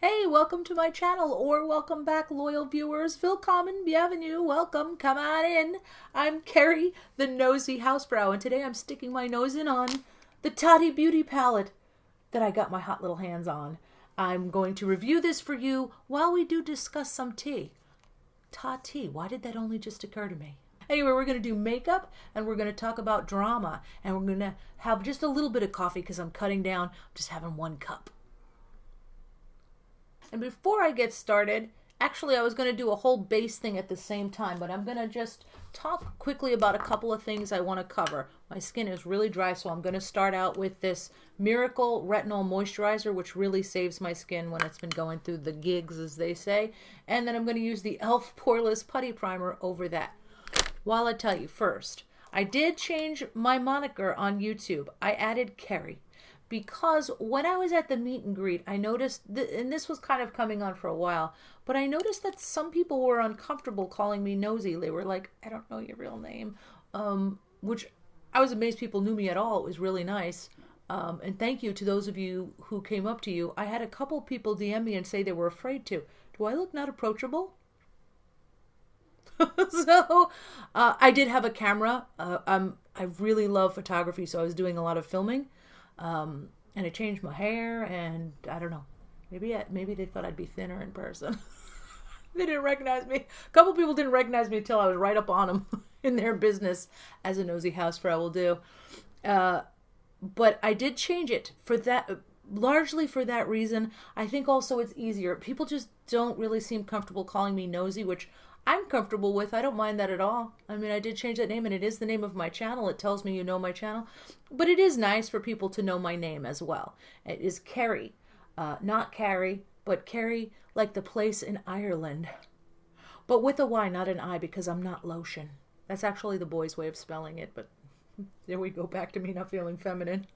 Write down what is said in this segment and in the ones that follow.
Hey, welcome to my channel, or welcome back, loyal viewers. Willkommen, bienvenue, welcome, come on in. I'm Kerry, the nosy housebrow, and today I'm sticking my nose in on the Tati Beauty palette that I got my hot little hands on. I'm going to review this for you while we do discuss some tea. Tati, why did that only just occur to me? Anyway, we're going to do makeup, and we're going to talk about drama, and we're going to have just a little bit of coffee because I'm cutting down. I'm just having 1 cup. And before I get started, actually I was going to do a whole base thing at the same time, but I'm going to just talk quickly about a couple of things I want to cover. My skin is really dry, so I'm going to start out with this Miracle Retinol Moisturizer, which really saves my skin when it's been going through the gigs, as they say. And then I'm going to use the e.l.f. Poreless Putty Primer over that. While I tell you first, I did change my moniker on YouTube. I added Kerry. Because when I was at the meet and greet, I noticed, and this was kind of coming on for a while, but I noticed that some people were uncomfortable calling me nosy. They were like, I don't know your real name, which I was amazed people knew me at all. It was really nice. And thank you to those of you who came up to you. I had a couple people DM me and say they were afraid to. Do I look not approachable? So I did have a camera. I really love photography, so I was doing a lot of filming. And I changed my hair, and I don't know. Maybe they thought I'd be thinner in person. They didn't recognize me. A couple people didn't recognize me until I was right up on them in their business, as a nosy housebrow will do. But I did change it for that, largely for that reason. I think also it's easier. People just don't really seem comfortable calling me nosy, which I'm comfortable with. I don't mind that at all. I mean, I did change that name, and it is the name of my channel. It tells me you know my channel. But it is nice for people to know my name as well. It is Kerry. Not Carrie, but Kerry, like the place in Ireland. But with a Y, not an I, because I'm not lotion. That's actually the boys' way of spelling it, but there we go, back to me not feeling feminine.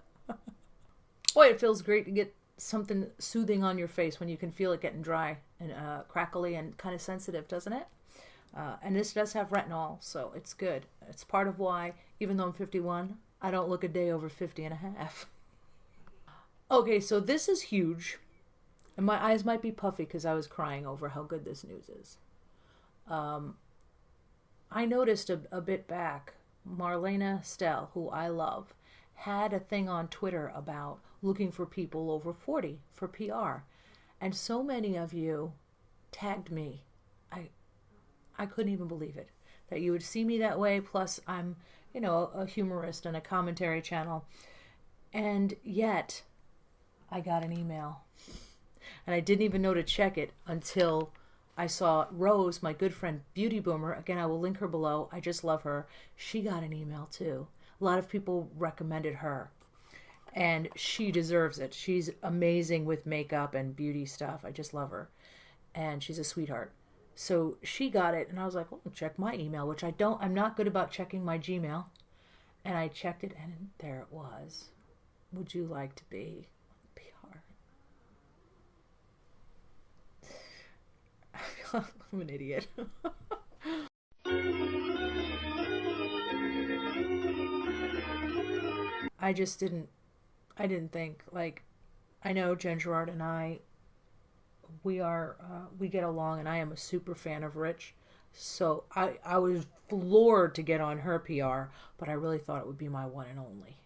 Boy, it feels great to get something soothing on your face when you can feel it getting dry and crackly and kind of sensitive, doesn't it? And this does have retinol, so it's good. It's part of why, even though I'm 51, I don't look a day over 50 and a half. Okay, so this is huge. And my eyes might be puffy because I was crying over how good this news is. I noticed a bit back, Marlena Stell, who I love, had a thing on Twitter about looking for people over 40 for PR. And so many of you tagged me. I couldn't even believe it, that you would see me that way. Plus, I'm, a humorist and a commentary channel. And yet, I got an email. And I didn't even know to check it until I saw Rose, my good friend, Beauty Boomer. Again, I will link her below. I just love her. She got an email, too. A lot of people recommended her. And she deserves it. She's amazing with makeup and beauty stuff. I just love her. And she's a sweetheart. So she got it, and I was like, well, check my email, which I'm not good about checking my Gmail. And I checked it, and there it was. Would you like to be PR? I feel like I'm an idiot. I didn't think, like, I know Gerard and I, we get along, and I am a super fan of Rich. So I was floored to get on her PR, but I really thought it would be my one and only.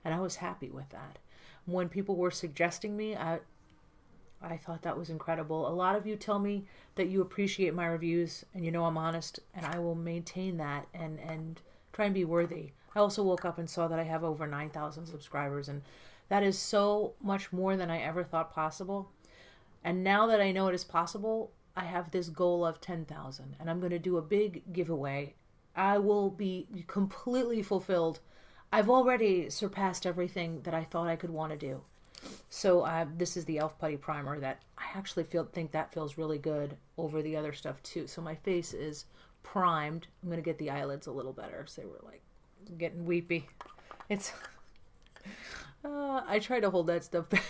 And I was happy with that. When people were suggesting me, I thought that was incredible. A lot of you tell me that you appreciate my reviews, and I'm honest, and I will maintain that and try and be worthy. I also woke up and saw that I have over 9,000 subscribers, and that is so much more than I ever thought possible. And now that I know it is possible, I have this goal of 10,000, and I'm going to do a big giveaway. I will be completely fulfilled. I've already surpassed everything that I thought I could want to do. So this is the e.l.f. Putty Primer that I actually think that feels really good over the other stuff too. So my face is primed. I'm going to get the eyelids a little better, so they were like getting weepy. It's I try to hold that stuff back.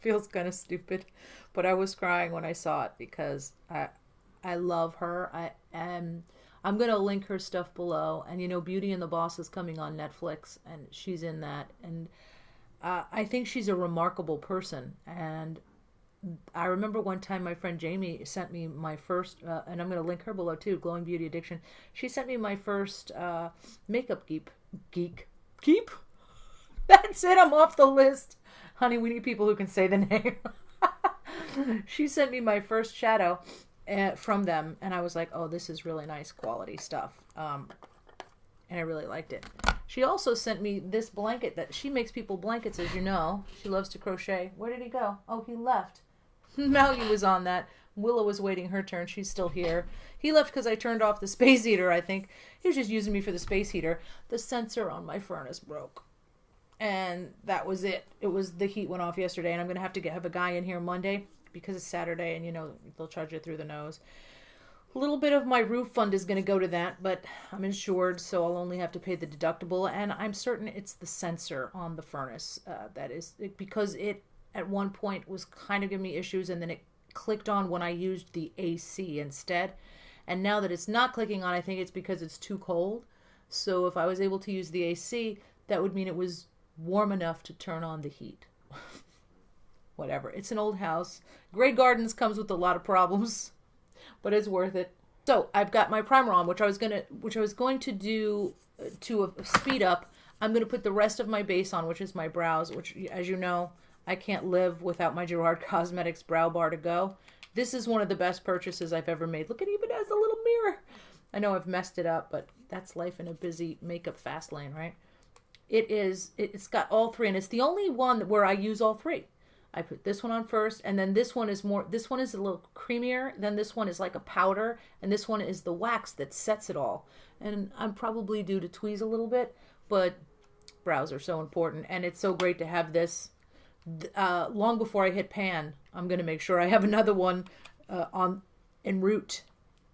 Feels kind of stupid, but I was crying when I saw it because I love her. I'm gonna link her stuff below, and Beauty and the Boss is coming on Netflix, and she's in that, and I think she's a remarkable person, and I remember one time my friend Jamie sent me my first, and I'm going to link her below too, Glowing Beauty Addiction. She sent me my first makeup geek. That's it, I'm off the list. Honey, we need people who can say the name. She sent me my first shadow from them, and I was like, oh, this is really nice quality stuff. And I really liked it. She also sent me this blanket that she makes people blankets, as you know. She loves to crochet. Where did he go? Oh, he left. Maggie was on that. Willow was waiting her turn. She's still here. He left because I turned off the space heater, I think. He was just using me for the space heater. The sensor on my furnace broke. And that was it. It was the heat went off yesterday, and I'm going to have a guy in here Monday because it's Saturday, and, you know, they'll charge you through the nose. A little bit of my roof fund is going to go to that, but I'm insured, so I'll only have to pay the deductible, and I'm certain it's the sensor on the furnace that is, because it at one point was kind of giving me issues, and then it clicked on when I used the AC instead, and now that it's not clicking on, I think it's because it's too cold. So if I was able to use the AC, that would mean it was warm enough to turn on the heat. Whatever. It's an old house. Grey Gardens comes with a lot of problems, but it's worth it. So I've got my primer on, which I was going to do to speed up. I'm going to put the rest of my base on, which is my brows, which, as you know, I can't live without my Gerard Cosmetics brow bar to go. This is one of the best purchases I've ever made. Look, it even has a little mirror. I know I've messed it up, but that's life in a busy makeup fast lane, right? It's got all three, and it's the only one where I use all three. I put this one on first, and then this one is a little creamier, then this one is like a powder, and this one is the wax that sets it all. And I'm probably due to tweeze a little bit, but brows are so important, and it's so great to have this. Long before I hit pan, I'm going to make sure I have another one en route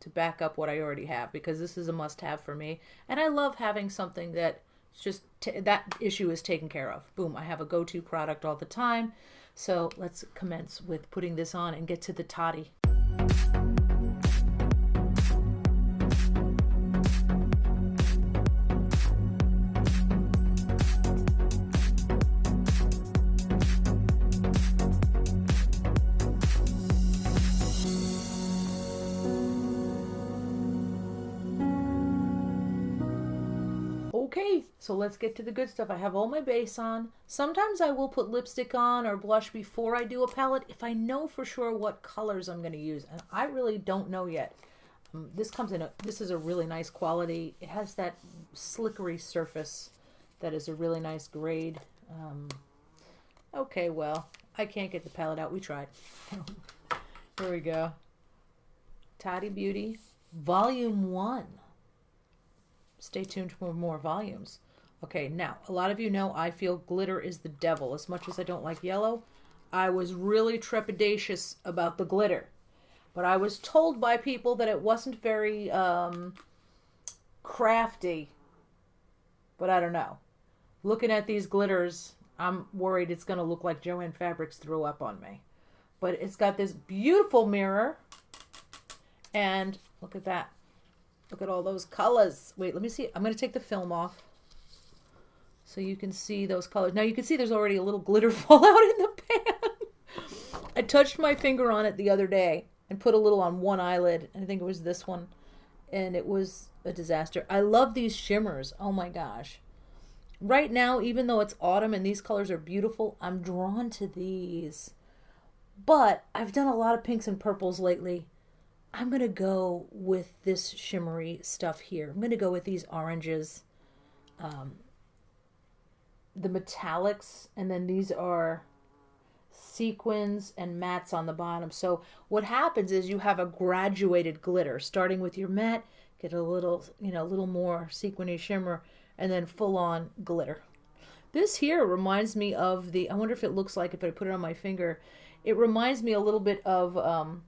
to back up what I already have, because this is a must-have for me. And I love having something that just that issue is taken care of. Boom, I have a go-to product all the time. So let's commence with putting this on and get to the Tati. Okay, so let's get to the good stuff. I have all my base on. Sometimes I will put lipstick on or blush before I do a palette if I know for sure what colors I'm going to use, and I really don't know yet. This is a really nice quality. It has that slickery surface that is a really nice grade. Okay, well, I can't get the palette out. We tried. Here we go. Tati Beauty, Volume 1. Stay tuned for more volumes. Okay, now, a lot of you know I feel glitter is the devil. As much as I don't like yellow, I was really trepidatious about the glitter. But I was told by people that it wasn't very crafty. But I don't know. Looking at these glitters, I'm worried it's going to look like Joanne Fabrics threw up on me. But it's got this beautiful mirror. And look at that. Look at all those colors. Wait, let me see. I'm going to take the film off so you can see those colors. Now you can see there's already a little glitter fallout in the pan. I touched my finger on it the other day and put a little on one eyelid. I think it was this one. And it was a disaster. I love these shimmers. Oh my gosh. Right now, even though it's autumn and these colors are beautiful, I'm drawn to these. But I've done a lot of pinks and purples lately. I'm going to go with this shimmery stuff here. I'm going to go with these oranges, the metallics, and then these are sequins and mattes on the bottom. So what happens is you have a graduated glitter, starting with your matte, get a little, a little more sequiny shimmer, and then full on glitter. This here reminds me of I wonder if it looks like, if I put it on my finger, it reminds me a little bit of,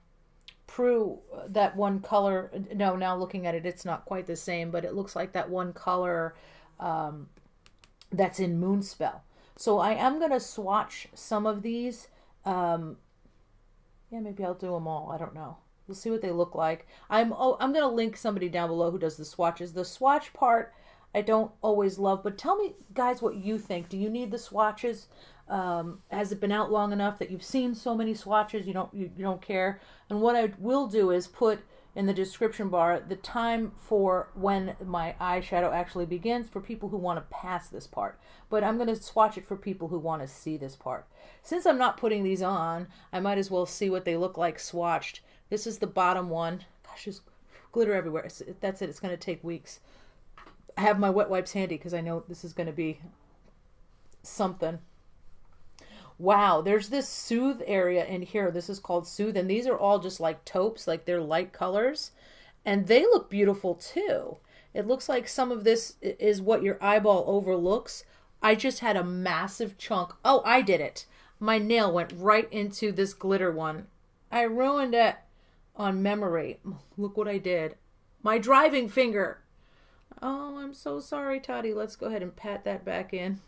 Prue, that one color. No, now looking at it, it's not quite the same, but it looks like that one color that's in Moonspell. So I am going to swatch some of these. Yeah, maybe I'll do them all. I don't know. We'll see what they look like. I'm going to link somebody down below who does the swatches. The swatch part, I don't always love. But tell me, guys, what you think. Do you need the swatches? Has it been out long enough that you've seen so many swatches you don't care? And what I will do is put in the description bar the time for when my eyeshadow actually begins for people who want to pass this part. But I'm going to swatch it for people who want to see this part. Since I'm not putting these on, I might as well see what they look like swatched. This is the bottom one. Gosh, there's glitter everywhere. That's it. It's going to take weeks. I have my wet wipes handy because I know this is going to be something. Wow, there's this Soothe area in here. This is called Soothe, and these are all just like taupes, like they're light colors, and they look beautiful too. It looks like some of this is what your eyeball overlooks. I just had a massive chunk. Oh, I did it. My nail went right into this glitter one. I ruined it on memory. Look what I did. My driving finger. Oh, I'm so sorry, Tati. Let's go ahead and pat that back in.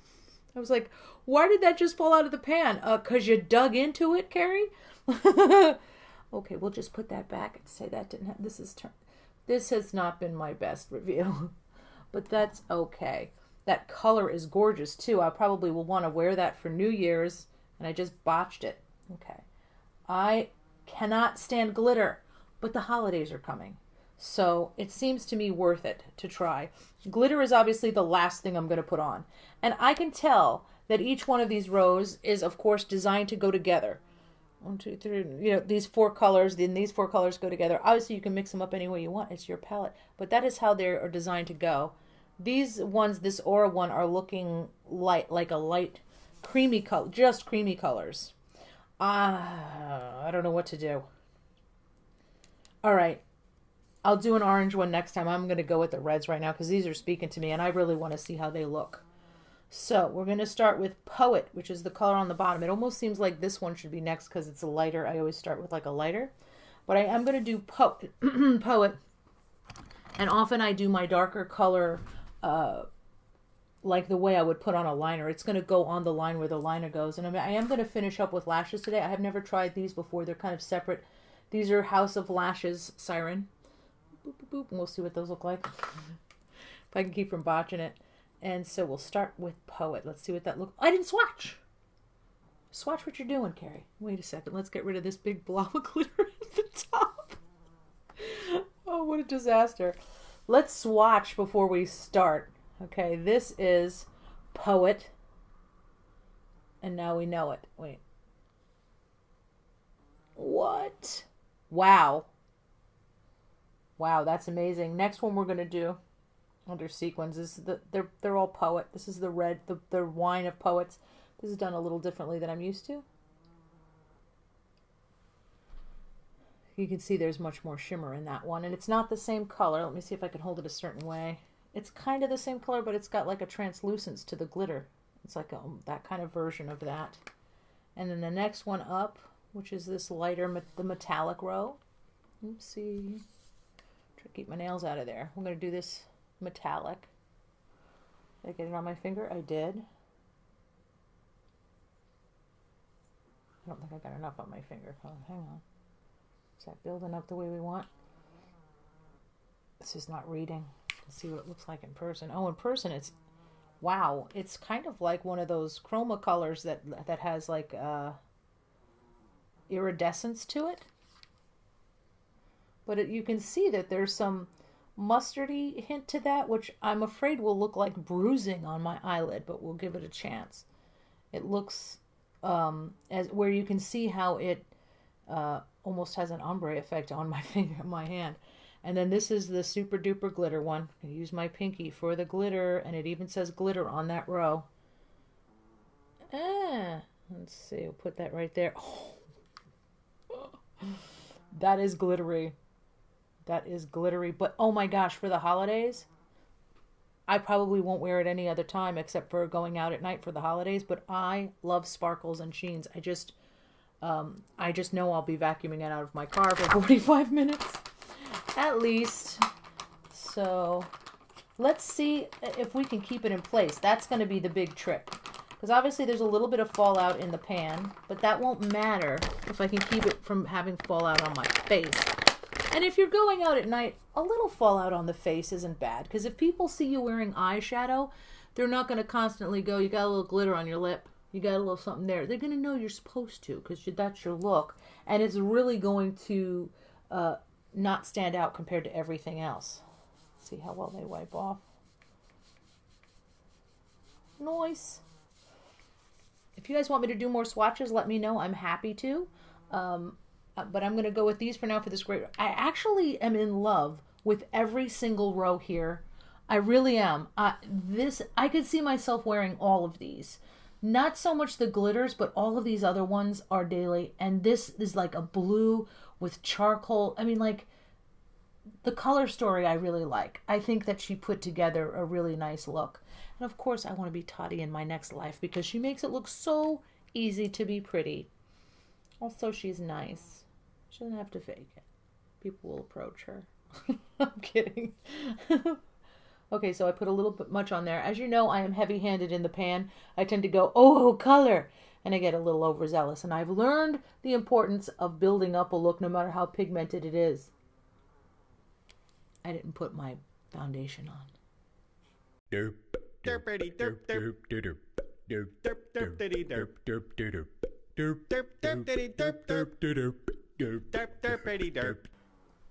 I was like, why did that just fall out of the pan? 'Cause you dug into it, Kerry? Okay, we'll just put that back and say that didn't have, this has not been my best review, but that's okay. That color is gorgeous too. I probably will want to wear that for New Year's, and I just botched it. Okay. I cannot stand glitter, but the holidays are coming. So it seems to me worth it to try. Glitter is obviously the last thing I'm going to put on. And I can tell that each one of these rows is, of course, designed to go together. 1, 2, 3, these 4 colors, then these 4 colors go together. Obviously, you can mix them up any way you want. It's your palette. But that is how they are designed to go. These ones, this Aura one, are looking like a light creamy color, just creamy colors. I don't know what to do. All right. I'll do an orange one next time. I'm going to go with the reds right now because these are speaking to me and I really want to see how they look. So we're going to start with Poet, which is the color on the bottom. It almost seems like this one should be next because it's a lighter. I always start with like a lighter. But I am going to do Poet. And often I do my darker color like the way I would put on a liner. It's going to go on the line where the liner goes. And I am going to finish up with lashes today. I have never tried these before. They're kind of separate. These are House of Lashes Siren. Boop, boop, boop. And we'll see what those look like. If I can keep from botching it. And so we'll start with Poet. Let's see what that looks. I didn't swatch. Swatch what you're doing, Kerry. Wait a second. Let's get rid of this big blob of glitter at the top. Oh, what a disaster. Let's swatch before we start. Okay, this is Poet. And now we know it. Wait. What? Wow. Wow, that's amazing. Next one we're going to do under sequins is they're all Poet. This is the red, the wine of Poets. This is done a little differently than I'm used to. You can see there's much more shimmer in that one, and it's not the same color. Let me see if I can hold it a certain way. It's kind of the same color, but it's got like a translucence to the glitter. It's like that kind of version of that. And then the next one up, which is this lighter, the metallic row. Oopsie. Try to keep my nails out of there. I'm going to do this metallic. Did I get it on my finger? I did. I don't think I got enough on my finger. Oh, hang on. Is that building up the way we want? This is not reading. Let's see what it looks like in person. Oh, in person it's, wow. It's kind of like one of those chroma colors that has like iridescence to it. But you can see that there's some mustardy hint to that, which I'm afraid will look like bruising on my eyelid, but we'll give it a chance. It looks as where you can see how it almost has an ombre effect on my finger, my hand. And then this is the super duper glitter one. I use my pinky for the glitter, and it even says glitter on that row. Let's see, we'll put that right there. Oh. That is glittery. That is glittery. But oh my gosh, for the holidays, I probably won't wear it any other time except for going out at night for the holidays. But I love sparkles and sheens. I just know I'll be vacuuming it out of my car for 45 minutes at least. So let's see if we can keep it in place. That's going to be the big trick. Because obviously there's a little bit of fallout in the pan, but that won't matter if I can keep it from having fallout on my face. And if you're going out at night, a little fallout on the face isn't bad. Because if people see you wearing eyeshadow, they're not going to constantly go, you got a little glitter on your lip. You got a little something there. They're going to know you're supposed to because that's your look. And it's really going to not stand out compared to everything else. See how well they wipe off. Nice. If you guys want me to do more swatches, let me know. I'm happy to. But I'm going to go with these for now for this great... I actually am in love with every single row here. I really am. I could see myself wearing all of these. Not so much the glitters, but all of these other ones are daily. And this is like a blue with charcoal. I mean, like, the color story I really like. I think that she put together a really nice look. And of course, I want to be Tati in my next life because she makes it look so easy to be pretty. Also, she's nice. She doesn't have to fake it. People will approach her. I'm kidding. Okay, so I put a little bit much on there. As you know, I am heavy-handed in the pan. I tend to go, oh, color, and I get a little overzealous. And I've learned the importance of building up a look no matter how pigmented it is. I didn't put my foundation on. Derp, derpity derp derp derp derp derp derpity derp derp derp derp derp derpity derp derp derp derp derp derpity derp.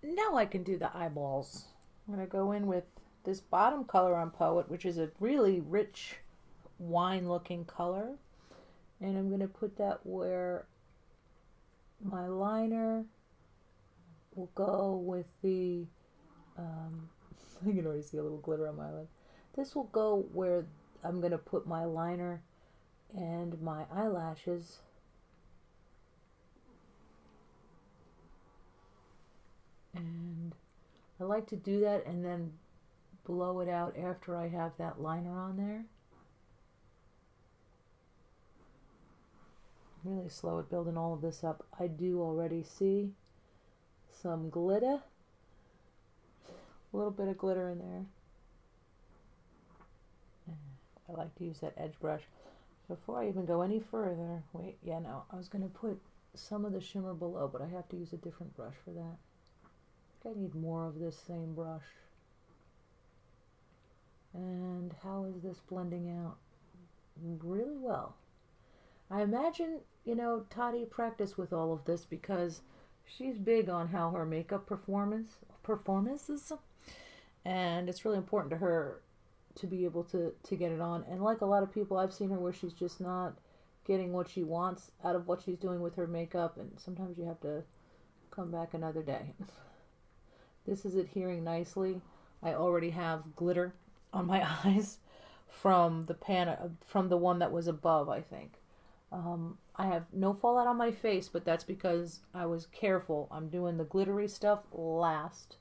Now I can do the eyeballs. I'm going to go in with this bottom color on Poet, which is a really rich wine-looking color. And I'm going to put that where my liner will go with the... I can already see a little glitter on my lid. This will go where I'm going to put my liner and my eyelashes. And I like to do that and then blow it out after I have that liner on there. Really slow at building all of this up. I do already see some glitter. A little bit of glitter in there. And I like to use that edge brush. Before I even go any further, wait, yeah, no, I was going to put some of the shimmer below, but I have to use a different brush for that. I think I need more of this same brush. And how is this blending out? Really well. I imagine, you know, Tati practiced with all of this because she's big on how her makeup performances, and it's really important to her to be able to get it on. And like a lot of people, I've seen her where she's just not getting what she wants out of what she's doing with her makeup, and sometimes you have to come back another day. This is adhering nicely. I already have glitter on my eyes from the pan, from the one that was above, I think. I have no fallout on my face, but that's because I was careful. I'm doing the glittery stuff last.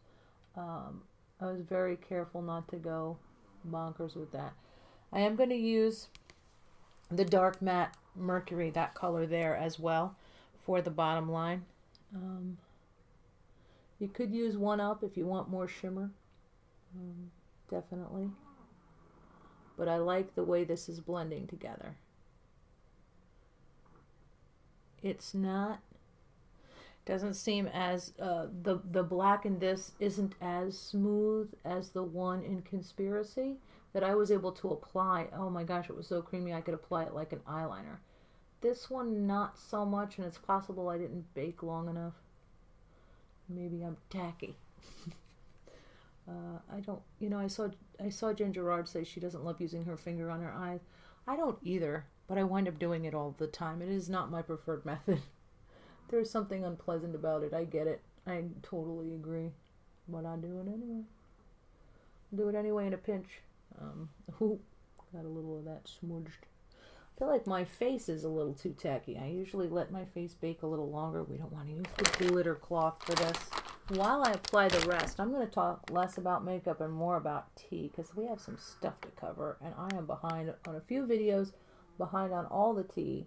I was very careful not to go bonkers with that. I am going to use the dark matte Mercury, that color there as well, for the bottom line. You could use 1-Up if you want more shimmer. Definitely. But I like the way this is blending together. It's not, doesn't seem as, the black in this isn't as smooth as the one in Conspiracy that I was able to apply. Oh my gosh, it was so creamy I could apply it like an eyeliner. This one, not so much, and it's possible I didn't bake long enough. Maybe I'm tacky. I don't, you know, I saw Jen Gerard say she doesn't love using her finger on her eyes. I don't either, but I wind up doing it all the time. It is not my preferred method. There's something unpleasant about it. I get it. I totally agree. But I do it anyway. Do it anyway in a pinch. Got a little of that smudged. I feel like my face is a little too tacky. I usually let my face bake a little longer. We don't want to use the glitter cloth for this. While I apply the rest, I'm going to talk less about makeup and more about tea because we have some stuff to cover, and I am behind on a few videos, behind on all the tea,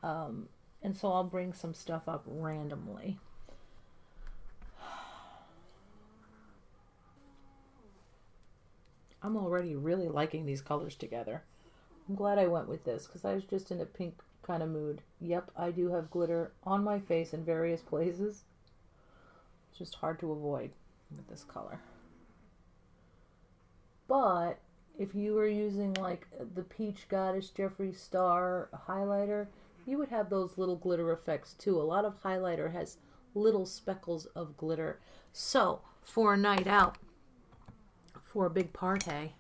and so I'll bring some stuff up randomly. I'm already really liking these colors together. I'm glad I went with this because I was just in a pink kind of mood. Yep, I do have glitter on my face in various places. It's just hard to avoid with this color. But if you were using like the Peach Goddess Jeffree Star highlighter, you would have those little glitter effects too. A lot of highlighter has little speckles of glitter. So for a night out, for a big party,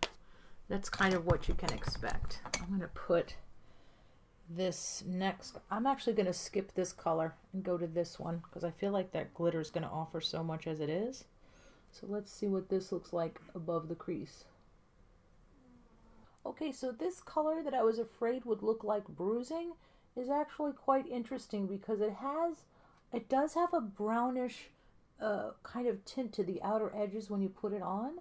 that's kind of what you can expect. I'm going to put this next. I'm actually going to skip this color and go to this one because I feel like that glitter is going to offer so much as it is. So let's see what this looks like above the crease. Okay, so this color that I was afraid would look like bruising is actually quite interesting because it does have a brownish kind of tint to the outer edges when you put it on.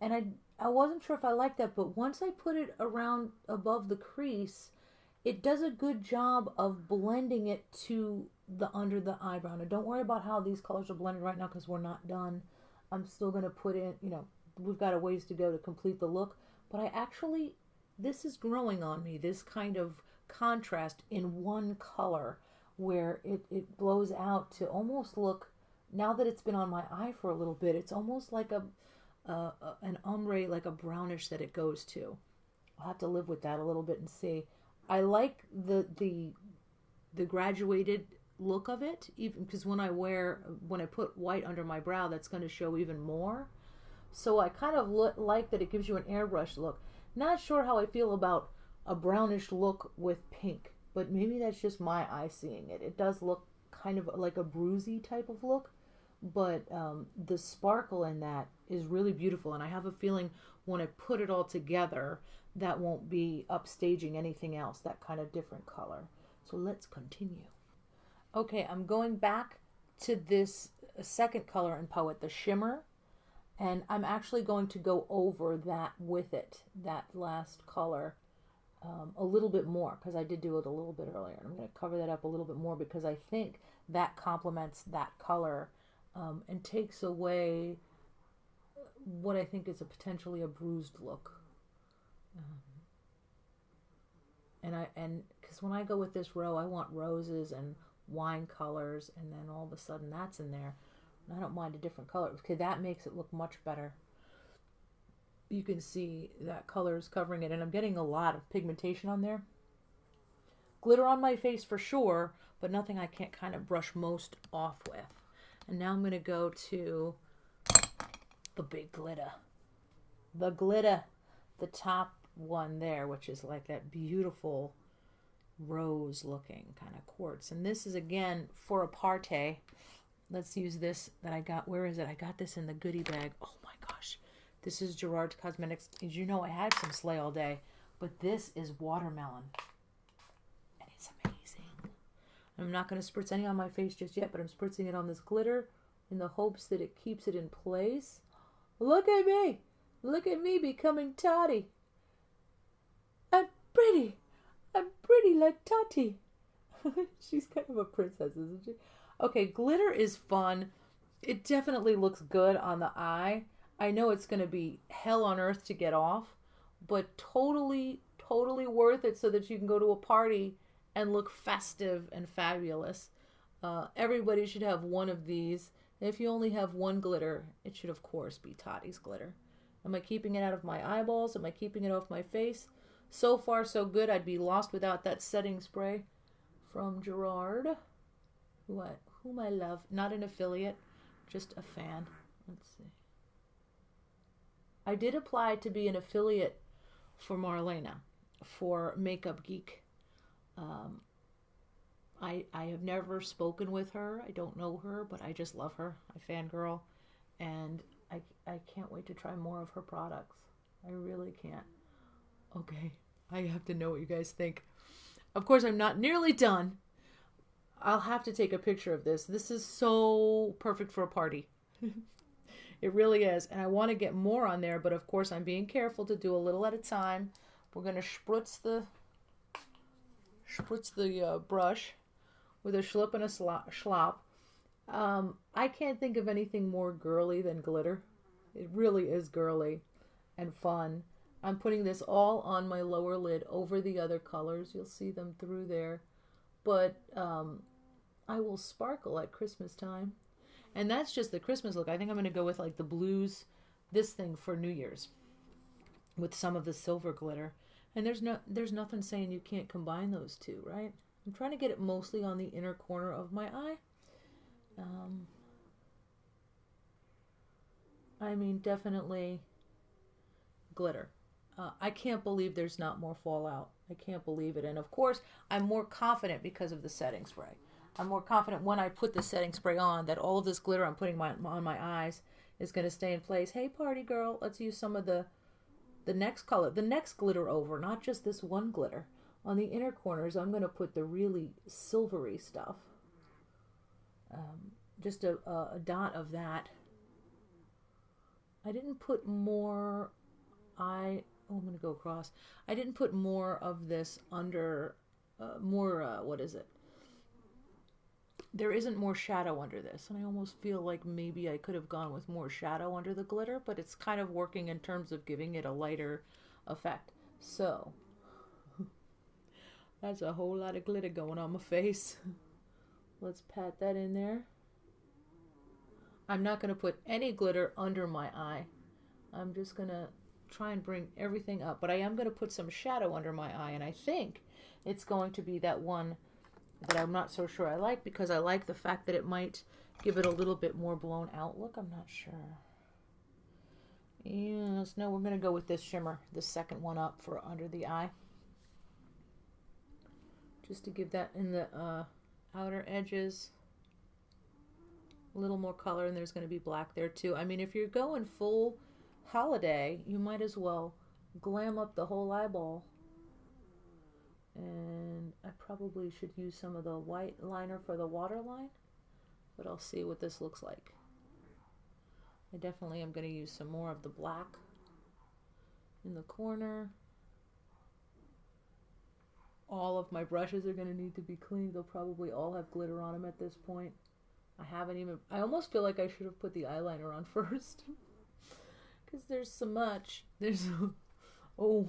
And I wasn't sure if I liked that, but once I put it around above the crease, it does a good job of blending it to the under the eyebrow. Now don't worry about how these colors are blended right now because we're not done. I'm still going to put in, we've got a ways to go to complete the look. But this is growing on me, this kind of contrast in one color where it blows out to almost look, now that it's been on my eye for a little bit, it's almost like an ombre, like a brownish that it goes to. I'll have to live with that a little bit and see. I like the graduated look of it, even because when I put white under my brow, that's going to show even more. So I kind of like that it gives you an airbrush look. Not sure how I feel about a brownish look with pink, but maybe that's just my eye seeing it. It does look kind of like a bruisey type of look, but the sparkle in that is really beautiful, and I have a feeling when I put it all together, that won't be upstaging anything else, that kind of different color. So let's continue. Okay, I'm going back to this second color in Poet, the shimmer. And I'm actually going to go over that with it, that last color, a little bit more, because I did do it a little bit earlier. I'm going to cover that up a little bit more because I think that complements that color and takes away what I think is potentially a bruised look. And because when I go with this row, I want roses and wine colors, and then all of a sudden that's in there. I don't mind a different color. Okay, that makes it look much better. You can see that color is covering it, and I'm getting a lot of pigmentation on there. Glitter on my face for sure, but nothing I can't kind of brush most off with. And now I'm going to go to the big glitter. The glitter. The top one there, which is like that beautiful rose looking kind of quartz. And this is, again, for a party. Let's use this that I got. Where is it? I got this in the goodie bag. Oh my gosh. This is Gerard Cosmetics. As you know, I had some Slay all day. But this is watermelon. And it's amazing. I'm not going to spritz any on my face just yet, but I'm spritzing it on this glitter in the hopes that it keeps it in place. Look at me. Look at me becoming Tati. I'm pretty. I'm pretty like Tati. She's kind of a princess, isn't she? Okay, glitter is fun. It definitely looks good on the eye. I know it's going to be hell on earth to get off, but totally worth it so that you can go to a party and look festive and fabulous. Everybody should have one of these. If you only have one glitter, it should of course be Tati's glitter. Am I keeping it out of my eyeballs? Am I keeping it off my face? So far so good. I'd be lost without that setting spray from Gerard. Whom I love. Not an affiliate, just a fan. Let's see. I did apply to be an affiliate for Marlena, for Makeup Geek. I have never spoken with her. I don't know her, but I just love her. I fangirl. And I can't wait to try more of her products. I really can't. Okay, I have to know what you guys think. Of course, I'm not nearly done. I'll have to take a picture of this. This is so perfect for a party. It really is. And I want to get more on there, but of course I'm being careful to do a little at a time. We're going to spritz the brush with a schlip and a schlop. I can't think of anything more girly than glitter. It really is girly and fun. I'm putting this all on my lower lid over the other colors. You'll see them through there. But I will sparkle at Christmas time. And that's just the Christmas look. I think I'm going to go with like the blues, this thing for New Year's with some of the silver glitter. And there's nothing saying you can't combine those two, right? I'm trying to get it mostly on the inner corner of my eye. I mean, definitely glitter. I can't believe there's not more fallout. I can't believe it. And of course, I'm more confident because of the setting spray. I'm more confident when I put the setting spray on that all of this glitter I'm putting on my eyes is going to stay in place. Hey, party girl, let's use some of the next color, the next glitter over, not just this one glitter. On the inner corners, I'm going to put the really silvery stuff. Just a dot of that. I didn't put more, I'm going to go across. I didn't put more of this under, what is it? There isn't more shadow under this, and I almost feel like maybe I could have gone with more shadow under the glitter, but it's kind of working in terms of giving it a lighter effect. So, that's a whole lot of glitter going on my face. Let's pat that in there. I'm not going to put any glitter under my eye. I'm just going to try and bring everything up, but I am going to put some shadow under my eye, and I think it's going to be that one that I'm not so sure I like, because I like the fact that it might give it a little bit more blown out look. I'm not sure. Yes, no, we're going to go with this shimmer, the second one up for under the eye. Just to give that in the outer edges a little more color, and there's going to be black there too. I mean, if you're going full holiday, you might as well glam up the whole eyeball. And I probably should use some of the white liner for the waterline, but I'll see what this looks like. I definitely am going to use some more of the black in the corner. All of my brushes are going to need to be cleaned. They'll probably all have glitter on them at this point. I almost feel like I should have put the eyeliner on first. Because there's so much. Oh,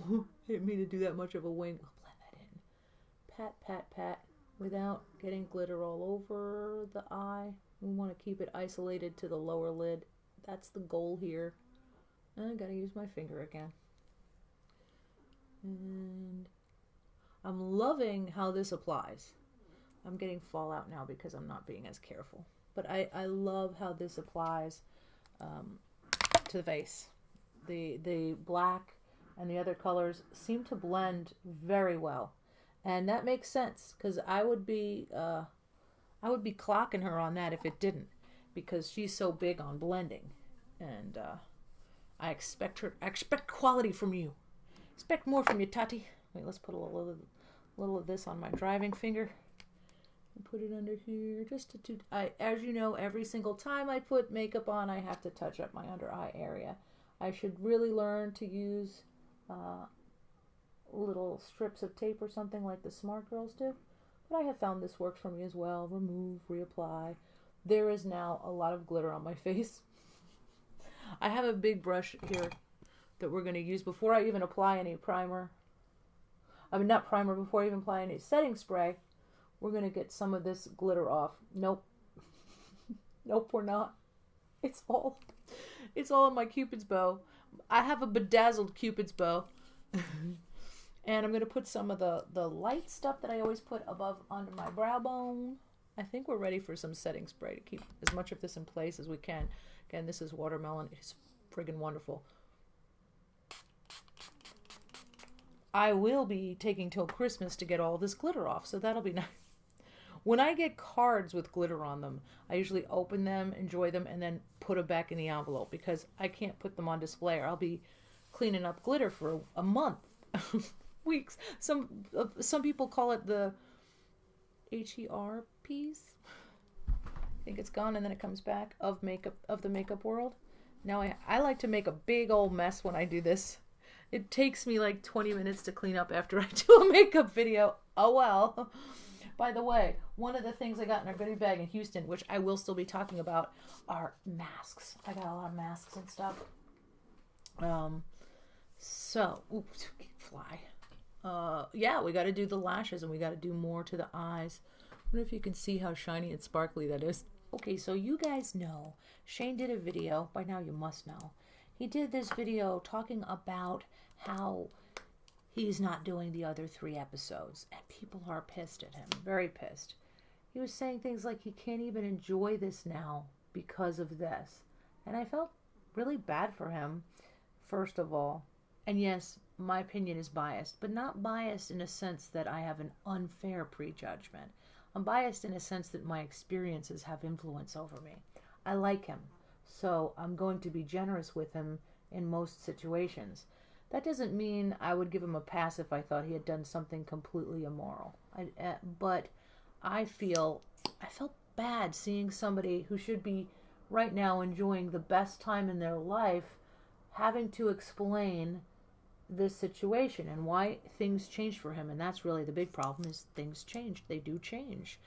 I didn't mean to do that much of a wing. I'll blend that in. Pat, pat, pat, without getting glitter all over the eye. We want to keep it isolated to the lower lid. That's the goal here. I gotta use my finger again. And I'm loving how this applies. I'm getting fallout now because I'm not being as careful. But I love how this applies to the face. The black and the other colors seem to blend very well. And that makes sense, because I would be clocking her on that if it didn't, because she's so big on blending. And I expect quality from you. Expect more from you, Tati. Wait, let's put a little of this on my driving finger. And put it under here, just as you know, every single time I put makeup on, I have to touch up my under eye area. I should really learn to use little strips of tape or something like the smart girls do. But I have found this works for me as well. Remove, reapply. There is now a lot of glitter on my face. I have a big brush here that we're going to use before I even apply any primer. I mean, not primer, before I even apply any setting spray. We're going to get some of this glitter off. Nope. Nope, we're not. It's all in my Cupid's bow. I have a bedazzled Cupid's bow. And I'm going to put some of the light stuff that I always put under my brow bone. I think we're ready for some setting spray to keep as much of this in place as we can. Again, this is watermelon. It's friggin' wonderful. I will be taking till Christmas to get all this glitter off, so that'll be nice. When I get cards with glitter on them, I usually open them, enjoy them, and then put them back in the envelope, because I can't put them on display, or I'll be cleaning up glitter for a month, weeks. Some people call it the HERPs. I think it's gone and then it comes back, of the makeup world. Now I like to make a big old mess when I do this. It takes me like 20 minutes to clean up after I do a makeup video. Oh well. By the way, one of the things I got in our goodie bag in Houston, which I will still be talking about, are masks. I got a lot of masks and stuff. Oops, fly. Yeah, we got to do the lashes, and we got to do more to the eyes. I wonder if you can see how shiny and sparkly that is. Okay, so you guys know Shane did a video. By now you must know. He did this video talking about how he's not doing the other 3 episodes. And people are pissed at him. Very pissed. He was saying things like he can't even enjoy this now because of this. And I felt really bad for him, first of all. And yes, my opinion is biased, but not biased in a sense that I have an unfair prejudgment. I'm biased in a sense that my experiences have influence over me. I like him, so I'm going to be generous with him in most situations. That doesn't mean I would give him a pass if I thought he had done something completely immoral. But I felt bad seeing somebody who should be right now enjoying the best time in their life having to explain this situation and why things changed for him. And that's really the big problem, is things changed. They do change.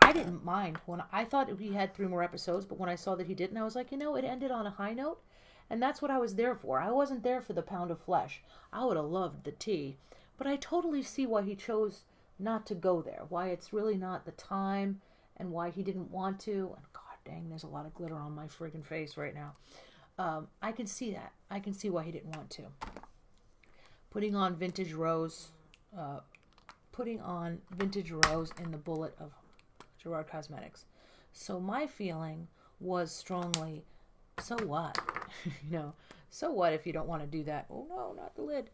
I didn't mind when I thought he had 3 more episodes, but when I saw that he didn't, I was like, it ended on a high note. And that's what I was there for. I wasn't there for the pound of flesh. I would have loved the tea. But I totally see why he chose not to go there, why it's really not the time, and why he didn't want to. And God dang, there's a lot of glitter on my friggin' face right now. I can see that. I can see why he didn't want to. Putting on vintage rose in the bullet of Gerard Cosmetics. So my feeling was strongly, so what? So what if you don't want to do that? Oh no, not the lid.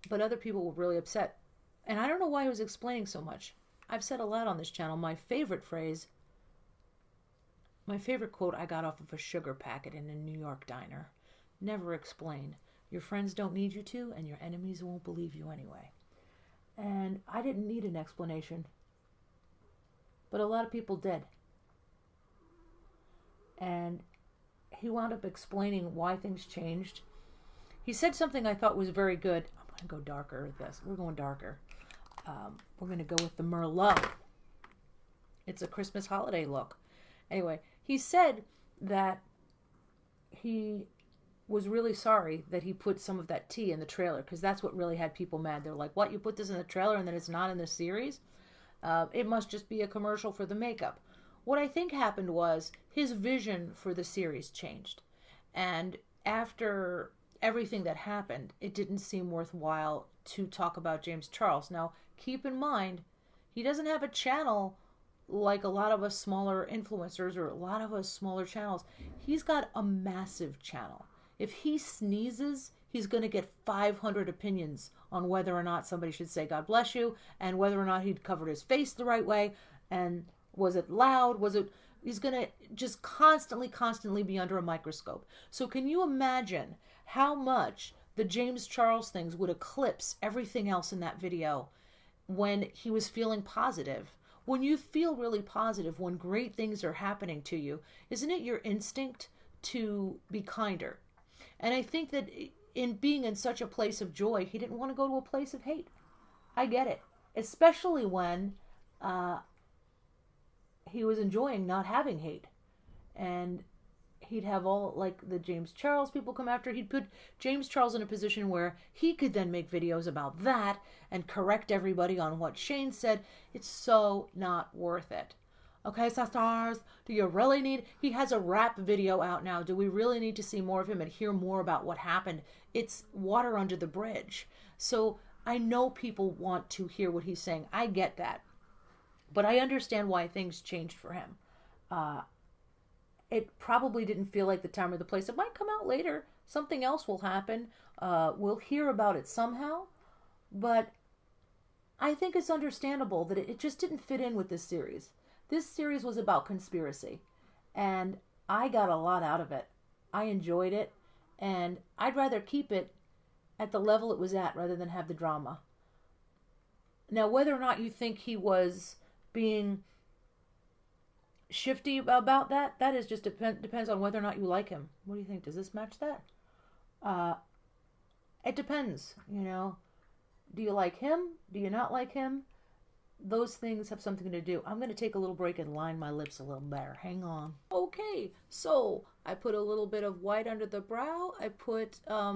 But other people were really upset. And I don't know why he was explaining so much. I've said a lot on this channel. My favorite quote I got off of a sugar packet in a New York diner. Never explain. Your friends don't need you to, and your enemies won't believe you anyway. And I didn't need an explanation. But a lot of people did. And he wound up explaining why things changed. He said something I thought was very good. I'm going to go darker with this. We're going darker. We're going to go with the Merlot. It's a Christmas holiday look. Anyway, he said that he was really sorry that he put some of that tea in the trailer, because that's what really had people mad. They're like, what, you put this in the trailer and then it's not in the series? It must just be a commercial for the makeup. What I think happened was his vision for the series changed. And after everything that happened, it didn't seem worthwhile to talk about James Charles. Now, keep in mind, he doesn't have a channel like a lot of us smaller influencers or a lot of us smaller channels. He's got a massive channel. If he sneezes, he's going to get 500 opinions on whether or not somebody should say God bless you, and whether or not he'd covered his face the right way, and was it loud, he's going to just constantly be under a microscope. So can you imagine how much the James Charles things would eclipse everything else in that video when he was feeling positive? When you feel really positive, when great things are happening to you, isn't it your instinct to be kinder? And I think that in being in such a place of joy, he didn't want to go to a place of hate. I get it. Especially when he was enjoying not having hate. And he'd have all, like, the James Charles people come after. He'd put James Charles in a position where he could then make videos about that and correct everybody on what Shane said. It's so not worth it. Okay, sisters, do you really need... He has a rap video out now. Do we really need to see more of him and hear more about what happened? It's water under the bridge. So I know people want to hear what he's saying. I get that. But I understand why things changed for him. It probably didn't feel like the time or the place. It might come out later. Something else will happen. We'll hear about it somehow. But I think it's understandable that it just didn't fit in with this series. This series was about conspiracy, and I got a lot out of it. I enjoyed it, and I'd rather keep it at the level it was at rather than have the drama. Now, whether or not you think he was being shifty about that, that is just depends on whether or not you like him. What do you think? Does this match that? It depends, Do you like him? Do you not like him? Those things have something to do. I'm going to take a little break and line my lips a little better. Hang on. Okay, so I put a little bit of white under the brow. I put a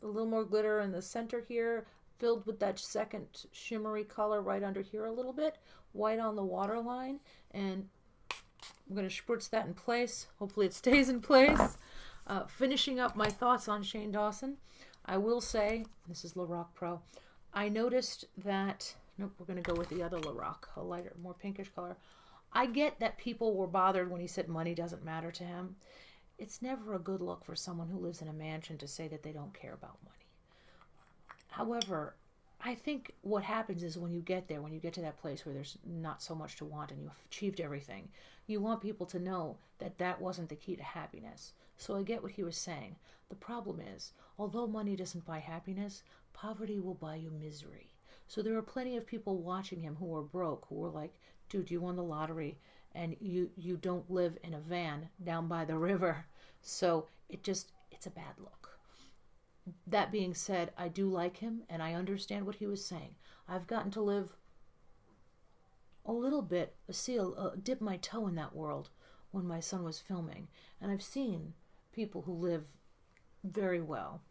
little more glitter in the center here, filled with that second shimmery color right under here a little bit. White on the waterline. And I'm going to spritz that in place. Hopefully it stays in place. Finishing up my thoughts on Shane Dawson, I will say, this is Lorac Pro, I noticed that, nope, we're going to go with the other Lorac, a lighter, more pinkish color. I get that people were bothered when he said money doesn't matter to him. It's never a good look for someone who lives in a mansion to say that they don't care about money. However, I think what happens is when you get there, when you get to that place where there's not so much to want and you've achieved everything, you want people to know that that wasn't the key to happiness. So I get what he was saying. The problem is, although money doesn't buy happiness, poverty will buy you misery. So there are plenty of people watching him who are broke, who are like, dude, you won the lottery and you don't live in a van down by the river. So it's a bad look. That being said, I do like him and I understand what he was saying. I've gotten to live a little bit, dip my toe in that world when my son was filming. And I've seen people who live very well.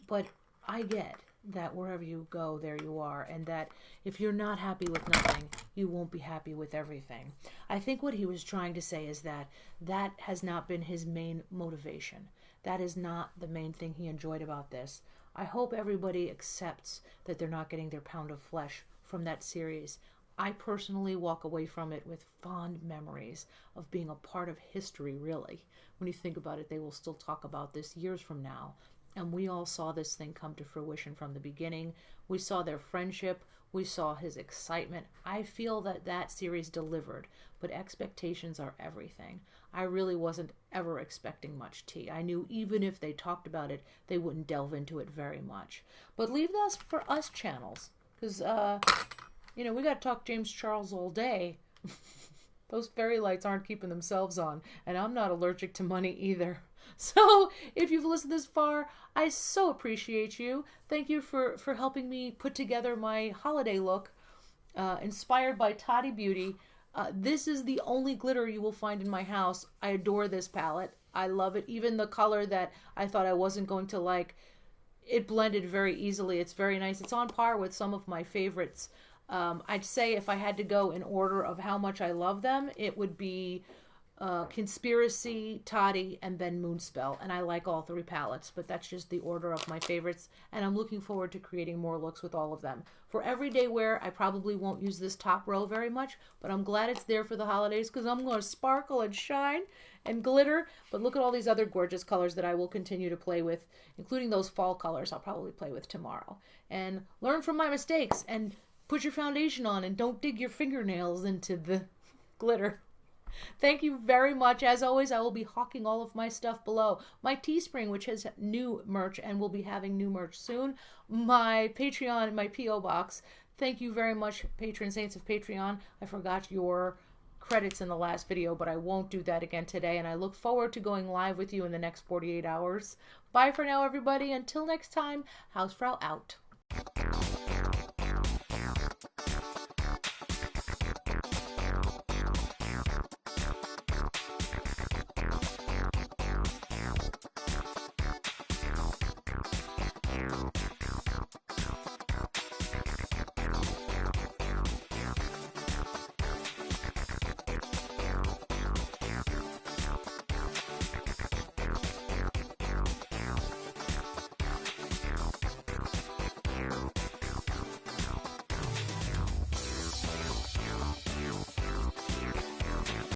But I get that wherever you go, there you are. And that if you're not happy with nothing, you won't be happy with everything. I think what he was trying to say is that that has not been his main motivation. That is not the main thing he enjoyed about this. I hope everybody accepts that they're not getting their pound of flesh from that series. I personally walk away from it with fond memories of being a part of history, really. When you think about it, they will still talk about this years from now. And we all saw this thing come to fruition from the beginning. We saw their friendship. We saw his excitement. I feel that that series delivered, but expectations are everything. I really wasn't ever expecting much tea. I knew even if they talked about it, they wouldn't delve into it very much. But leave that for us channels, because, we got to talk James Charles all day. Those fairy lights aren't keeping themselves on, and I'm not allergic to money either. So if you've listened this far, I so appreciate you. Thank you for helping me put together my holiday look, inspired by Tati Beauty. This is the only glitter you will find in my house. I adore this palette. I love it. Even the color that I thought I wasn't going to like, it blended very easily. It's very nice. It's on par with some of my favorites. I'd say if I had to go in order of how much I love them, it would be Conspiracy, Tati, and then Moonspell. And I like all three palettes, but that's just the order of my favorites. And I'm looking forward to creating more looks with all of them. For everyday wear, I probably won't use this top row very much, but I'm glad it's there for the holidays because I'm going to sparkle and shine and glitter. But look at all these other gorgeous colors that I will continue to play with, including those fall colors I'll probably play with tomorrow. And learn from my mistakes and put your foundation on and don't dig your fingernails into the glitter. Thank you very much. As always, I will be hawking all of my stuff below. My Teespring, which has new merch and will be having new merch soon. My Patreon and my P.O. Box. Thank you very much, patron saints of Patreon. I forgot your credits in the last video, but I won't do that again today. And I look forward to going live with you in the next 48 hours. Bye for now, everybody. Until next time, Hausfrau out.